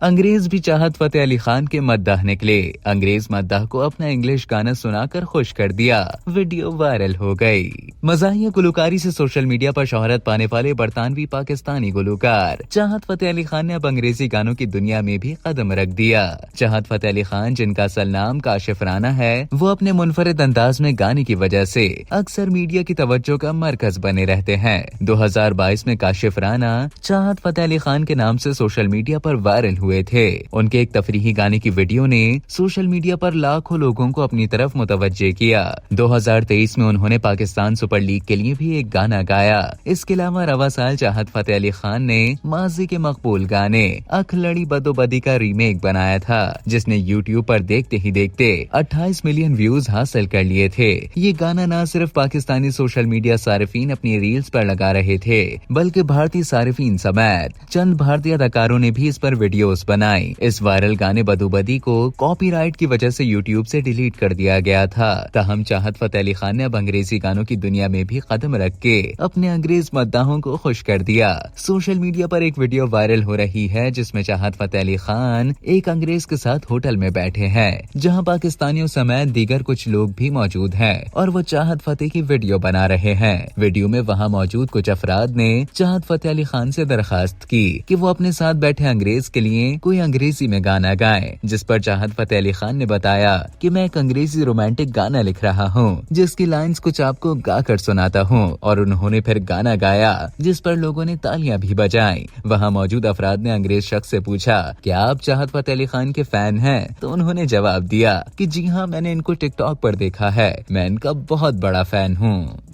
अंग्रेज भी चाहत फतेह अली खान के मद्दाह निकले। अंग्रेज मद्दाह को अपना इंग्लिश गाना सुनाकर खुश कर दिया। वीडियो वायरल हो गई। मज़ाहिया गुलकारी से सोशल मीडिया पर शोहरत पाने वाले बरतानवी पाकिस्तानी गुलकार चाहत फतेह अली खान ने अब अंग्रेजी गानों की दुनिया में भी कदम रख दिया। चाहत फतेह अली खान, जिनका असल नाम काशिफ राना है, वो अपने मुनफरिद अंदाज में गाने की वजह से अक्सर मीडिया की तवज्जो का मरकज बने रहते हैं। 2022 में काशिफ राना चाहत फतेह अली खान के नाम से सोशल मीडिया पर वायरल हुए थे। उनके एक तफरीही गाने की वीडियो ने सोशल मीडिया पर लाखों लोगों को अपनी तरफ मुतवज्जे किया। 2023 में उन्होंने पाकिस्तान सुपर लीग के लिए भी एक गाना गाया। इसके अलावा रवा साल चाहत फतेह अली खान ने माजी के मकबूल गाने अख लड़ी बदोबदी का रीमेक बनाया था, जिसने यूट्यूब पर देखते ही देखते 28 मिलियन व्यूज हासिल कर लिए थे। ये गाना न सिर्फ पाकिस्तानी सोशल मीडिया सारिफीन अपनी रील्स पर लगा रहे थे, बल्कि भारतीय सारिफीन समेत चंद भारतीय अदाकारों ने भी इस पर वीडियोस बनाई। इस वायरल गाने बदोबदी को कॉपीराइट की वजह से यूट्यूब से डिलीट कर दिया गया था। ताहम चाहत फतेह अली खान ने अब अंग्रेजी गानों की दुनिया में भी कदम रख के अपने अंग्रेज मद्दाहों को खुश कर दिया। सोशल मीडिया पर एक वीडियो वायरल हो रही है जिसमें चाहत फतेह अली खान एक अंग्रेज के साथ होटल में बैठे हैं, जहां पाकिस्तानियों समेत दीगर कुछ लोग भी मौजूद हैं और वो चाहत फतेह की वीडियो बना रहे हैं। वीडियो में वहां मौजूद कुछ अफराद ने चाहत फतेह अली खान से दरखास्त की कि वो अपने साथ बैठे अंग्रेज के लिए कोई अंग्रेजी में गाना गाए, जिस पर चाहत फतेह अली खान ने बताया कि मैं एक अंग्रेजी रोमांटिक गाना लिख रहा हूँ, जिसकी लाइंस कुछ आपको गा कर सुनाता हूँ। और उन्होंने फिर गाना गाया, जिस पर लोगों ने तालियां भी बजाई। वहाँ मौजूद अफराद ने अंग्रेज शख्स से पूछा, क्या आप चाहत फतेह अली खान के फैन हैं? तो उन्होंने जवाब दिया कि जी हाँ, मैंने इनको टिकटॉक पर देखा है, मैं इनका बहुत बड़ा फैन हूँ।